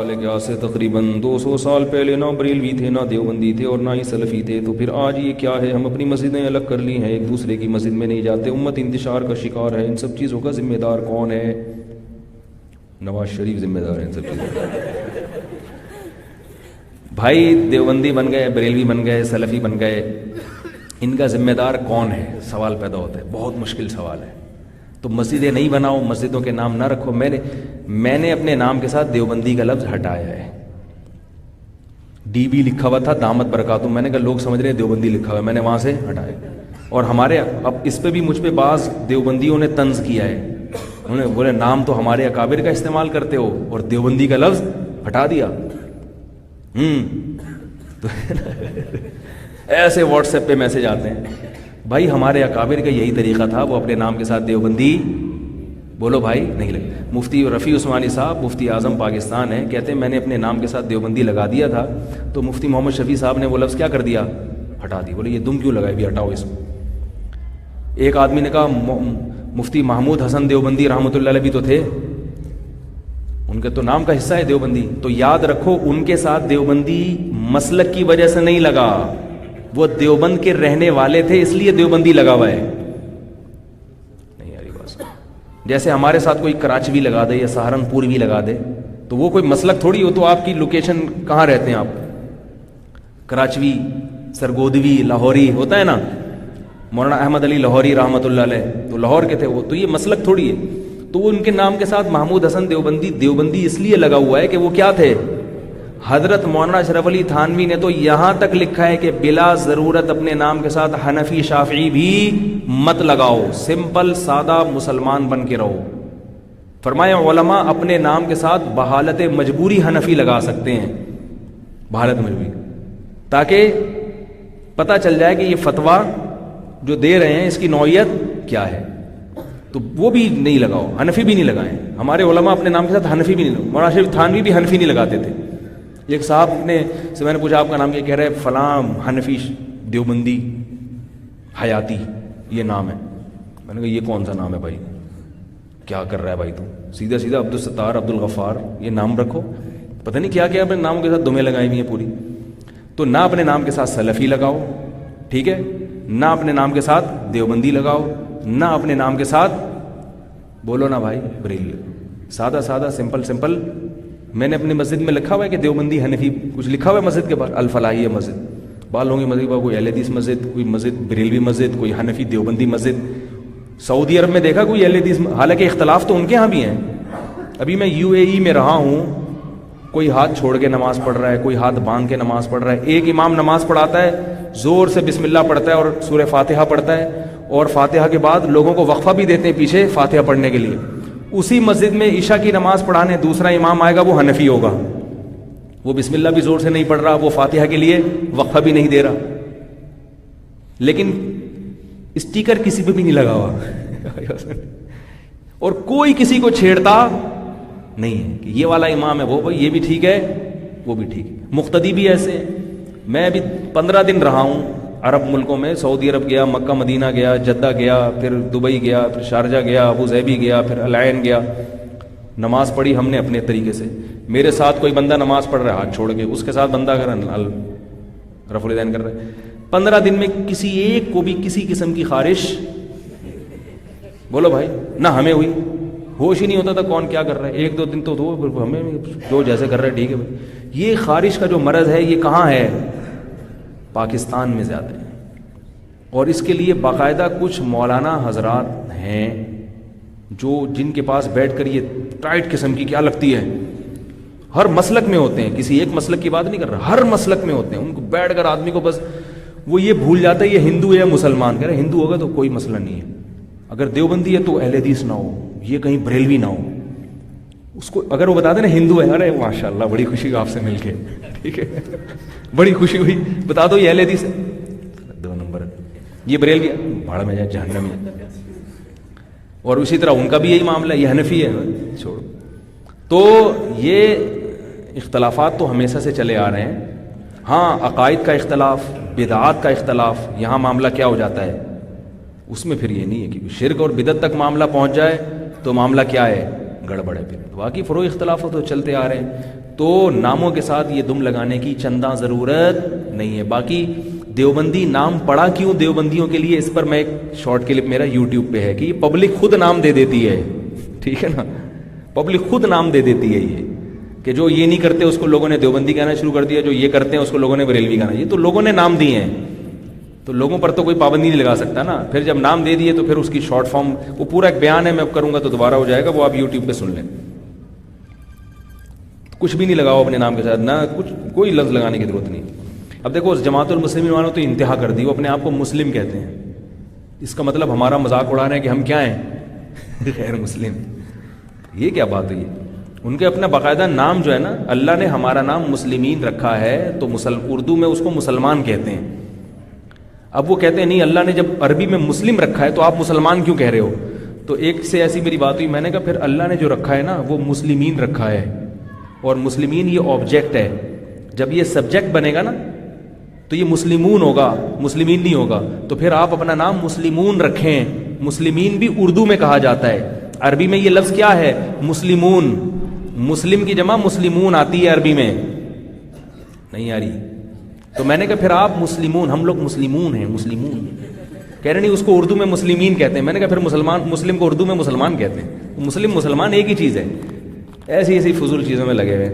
سال ہے کہ آج سے تقریباً 200 سال پہلے نہ بریلوی تھے، نہ دیوبندی تھے، اور نہ ہی سلفی تھے، تو پھر آج یہ کیا ہے؟ ہم اپنی مسجدیں الگ کر لی ہیں، ایک دوسرے کی مسجد میں نہیں جاتے، امت انتشار کا شکار ہے، ان سب چیزوں کا ذمہ دار کون ہے؟ نواز شریف ذمہ دار ہے ان سب چیزوں کا۔ بھائی دیوبندی بن گئے، بریلوی بن گئے، سلفی بن گئے، ان کا ذمہ دار کون ہے؟ سوال پیدا ہوتا ہے، بہت مشکل سوال ہے۔ تو مسجدیں نہیں بناؤ، مسجدوں کے نام نہ رکھو۔ میں نے اپنے نام کے ساتھ دیوبندی کا لفظ ہٹایا ہے۔ ڈی بی لکھا ہوا تھا دامت برکاتہم، میں نے کہا لوگ سمجھ رہے ہیں دیوبندی لکھا ہوا ہے، میں نے وہاں سے ہٹایا۔ اور ہمارے اب اس پہ بھی مجھ پہ بعض دیوبندیوں نے طنز کیا ہے، انہوں نے بولے نام تو ہمارے اکابر کا استعمال کرتے ہو اور دیوبندی کا لفظ ہٹا دیا۔ تو ایسے واٹس ایپ پہ میسج آتے ہیں، بھائی ہمارے اکابر کا یہی طریقہ تھا، وہ اپنے نام کے ساتھ دیوبندی بولو بھائی نہیں لگے۔ مفتی رفیع عثمانی صاحب مفتی اعظم پاکستان ہیں، کہتے ہیں میں نے اپنے نام کے ساتھ دیوبندی لگا دیا تھا، تو مفتی محمد شفیع صاحب نے وہ لفظ کیا کر دیا؟ ہٹا دی۔ بولے یہ دم کیوں لگائے بھی، ہٹاؤ اس کو۔ ایک آدمی نے کہا مفتی محمود حسن دیوبندی رحمۃ اللہ علیہ بھی تو تھے، ان کے تو نام کا حصہ ہے دیوبندی، تو یاد رکھو ان کے ساتھ دیوبندی مسلک کی وجہ سے نہیں لگا، وہ دیوبند کے رہنے والے تھے اس لیے دیوبندی لگا ہوا ہے۔ نہیں یاری بات، جیسے ہمارے ساتھ کوئی کراچوی لگا دے یا سہارنپور بھی لگا دے تو وہ کوئی مسلک تھوڑی ہو، تو آپ کی لوکیشن کہاں رہتے ہیں آپ؟ کراچوی، سرگودوی، لاہوری ہوتا ہے نا، مولانا احمد علی لاہوری رحمۃ اللہ علیہ تو لاہور کے تھے وہ، تو یہ مسلک تھوڑی ہے۔ تو وہ ان کے نام کے ساتھ محمود حسن دیوبندی، دیوبندی اس لیے لگا ہوا ہے کہ وہ کیا تھے؟ حضرت مولانا اشرف علی تھانوی نے تو یہاں تک لکھا ہے کہ بلا ضرورت اپنے نام کے ساتھ حنفی شافعی بھی مت لگاؤ، سمپل سادہ مسلمان بن کے رہو۔ فرمایا علماء اپنے نام کے ساتھ بحالت مجبوری حنفی لگا سکتے ہیں، بحالت مجبوری، تاکہ پتہ چل جائے کہ یہ فتویٰ جو دے رہے ہیں اس کی نوعیت کیا ہے۔ تو وہ بھی نہیں لگاؤ، حنفی بھی نہیں لگائیں۔ ہمارے علماء اپنے نام کے ساتھ حنفی بھی نہیں لگاؤ، مولانا اشرف تھانوی بھی حنفی نہیں لگاتے تھے۔ ایک صاحب سے میں نے پوچھا آپ کا نام کیا؟ کہہ رہے فلاں حنفی دیوبندی حیاتی یہ نام ہے۔ میں نے کہا یہ کون سا نام ہے بھائی، کیا کر رہا ہے بھائی تو؟ سیدھا سیدھا عبدالستار، عبدالغفار یہ نام رکھو، پتہ نہیں کیا کیا اپنے ناموں کے ساتھ دمیں لگائی ہوئی ہیں پوری۔ تو نہ اپنے نام کے ساتھ سلفی لگاؤ، ٹھیک ہے، نہ اپنے نام کے ساتھ دیوبندی لگاؤ، نہ اپنے نام کے ساتھ بولو نا بھائی بریلوی، سادہ سادہ سمپل سمپل۔ میں نے اپنی مسجد میں لکھا ہوا ہے کہ دیوبندی حنفی کچھ لکھا ہوا ہے مسجد کے باہر، الفلاحیہ مسجد، بالوں کی مسجد، کوئی اہل حدیث مسجد، کوئی مسجد بریلوی مسجد، کوئی حنفی دیوبندی مسجد۔ سعودی عرب میں دیکھا کوئی اہل حدیث، حالانکہ اختلاف تو ان کے ہاں بھی ہیں۔ ابھی میں UAE میں رہا ہوں، کوئی ہاتھ چھوڑ کے نماز پڑھ رہا ہے، کوئی ہاتھ باندھ کے نماز پڑھ رہا ہے، ایک امام نماز پڑھاتا ہے زور سے بسم اللہ پڑھتا ہے اور سورہ فاتحہ پڑھتا ہے، اور فاتحہ کے بعد لوگوں کو وقفہ بھی دیتے ہیں پیچھے فاتحہ پڑھنے کے لیے۔ اسی مسجد میں عشاء کی نماز پڑھانے دوسرا امام آئے گا، وہ حنفی ہوگا، وہ بسم اللہ بھی زور سے نہیں پڑھ رہا، وہ فاتحہ کے لیے وقفہ بھی نہیں دے رہا، لیکن اسٹیکر کسی پہ بھی نہیں لگا ہوا اور کوئی کسی کو چھیڑتا نہیں ہے کہ یہ والا امام ہے، وہ بھائی یہ بھی ٹھیک ہے وہ بھی ٹھیک ہے۔ مقتدی بھی ایسے ہیں۔ میں ابھی 15 دن رہا ہوں عرب ملکوں میں، سعودی عرب گیا، مکہ مدینہ گیا، جدہ گیا، پھر دبئی گیا، پھر شارجہ گیا، ابو ظہبی گیا، پھر العین گیا۔ نماز پڑھی ہم نے اپنے طریقے سے، میرے ساتھ کوئی بندہ نماز پڑھ رہا ہے ہاتھ چھوڑ کے، اس کے ساتھ بندہ اگر رفع الیدین کر رہا ہے، 15 دن میں کسی ایک کو بھی کسی قسم کی خارش بولو بھائی نہ ہمیں ہوئی، ہوش ہی نہیں ہوتا تھا کون کیا کر رہا ہے۔ 1-2 دن تو ہمیں جو جیسے کر رہے ٹھیک ہے بھائی۔ یہ خارش کا جو مرض ہے یہ کہاں ہے؟ پاکستان میں زیادہ ہے، اور اس کے لیے باقاعدہ کچھ مولانا حضرات ہیں جو جن کے پاس بیٹھ کر یہ ٹائٹ قسم کی کیا لگتی ہے، ہر مسلک میں ہوتے ہیں، کسی ایک مسلک کی بات نہیں کر رہا، ہر مسلک میں ہوتے ہیں۔ ان کو بیٹھ کر آدمی کو بس وہ یہ بھول جاتا ہے یہ ہندو ہے یا مسلمان، کہہ رہے ہندو ہوگا تو کوئی مسئلہ نہیں ہے، اگر دیوبندی ہے تو اہل حدیث نہ ہو، یہ کہیں بریلوی نہ ہو۔ اس کو اگر وہ بتا دیں نا ہندو ہے، ارے ماشاءاللہ بڑی خوشی ہوئی آپ سے مل کے، ٹھیک ہے بڑی خوشی ہوئی، بتا دو یہ اہل حدیث ہے، 2 نمبر، یہ بریلوی ہے بھاڑ میں جائے جہنم میں۔ اور اسی طرح ان کا بھی یہی معاملہ ہے، یہ حنفی ہے چھوڑو۔ تو یہ اختلافات تو ہمیشہ سے چلے آ رہے ہیں۔ ہاں عقائد کا اختلاف، بدعات کا اختلاف، یہاں معاملہ کیا ہو جاتا ہے، اس میں پھر یہ نہیں ہے کہ شرک اور بدعت تک معاملہ پہنچ جائے تو معاملہ کیا ہے، گڑبڑ ہے پھر. باقی فروغ اختلافات تو چلتے آ رہے ہیں, تو ناموں کے ساتھ یہ دم لگانے کی چندہ ضرورت نہیں ہے. باقی دیوبندی نام پڑا کیوں دیوبندیوں کے لیے, اس پر میں ایک شارٹ کلپ میرا یوٹیوب پہ ہے کہ یہ پبلک خود نام دے دیتی ہے, ٹھیک ہے نا, پبلک خود نام دے دیتی ہے یہ, کہ جو یہ نہیں کرتے اس کو لوگوں نے دیوبندی کہنا شروع کر دیا, جو یہ کرتے ہیں اس کو لوگوں نے بریلوی کہنا. یہ تو لوگوں نے نام دیے ہیں, تو لوگوں پر تو کوئی پابندی نہیں لگا سکتا نا. پھر جب نام دے دیے تو پھر اس کی شارٹ فارم, وہ پورا ایک بیان ہے, میں کروں گا تو دوبارہ ہو جائے گا, وہ آپ یوٹیوب پہ سن لیں. کچھ بھی نہیں لگاؤ اپنے نام کے ساتھ, نہ کچھ کوئی لفظ لگانے کی ضرورت نہیں. اب دیکھو جماعت المسلمین والوں تو انتہا کر دی, وہ اپنے آپ کو مسلم کہتے ہیں. اس کا مطلب ہمارا مذاق اڑا رہے ہیں کہ ہم کیا ہیں, غیر مسلم. یہ کیا بات ہوئی ہے؟ ان کے اپنا باقاعدہ نام جو ہے نا, اللہ نے ہمارا نام مسلمین رکھا ہے, تو اردو میں اس کو مسلمان کہتے ہیں. اب وہ کہتے ہیں نہیں, اللہ نے جب عربی میں مسلم رکھا ہے تو آپ مسلمان کیوں کہہ رہے ہو. تو ایک سے ایسی میری بات ہوئی, میں نے کہا پھر اللہ نے جو رکھا ہے نا وہ مسلمین رکھا ہے, اور مسلمین یہ آبجیکٹ ہے. جب یہ سبجیکٹ بنے گا نا تو یہ مسلمون ہوگا, مسلمین نہیں ہوگا. تو پھر آپ اپنا نام مسلمون رکھیں. مسلمین بھی اردو میں کہا جاتا ہے, عربی میں یہ لفظ کیا ہے, مسلمون. مسلم کی جمع مسلمون آتی ہے عربی میں, نہیں آ رہی. تو میں نے کہا پھر آپ مسلمون, ہم لوگ مسلمون ہیں, مسلمون. کہہ رہے نہیں اس کو اردو میں مسلمین کہتے ہیں. میں نے کہا پھر مسلم کو اردو میں مسلمان کہتے ہیں. مسلمان ایک ہی چیز ہے. ایسی ایسی فضول چیزوں میں لگے ہوئے.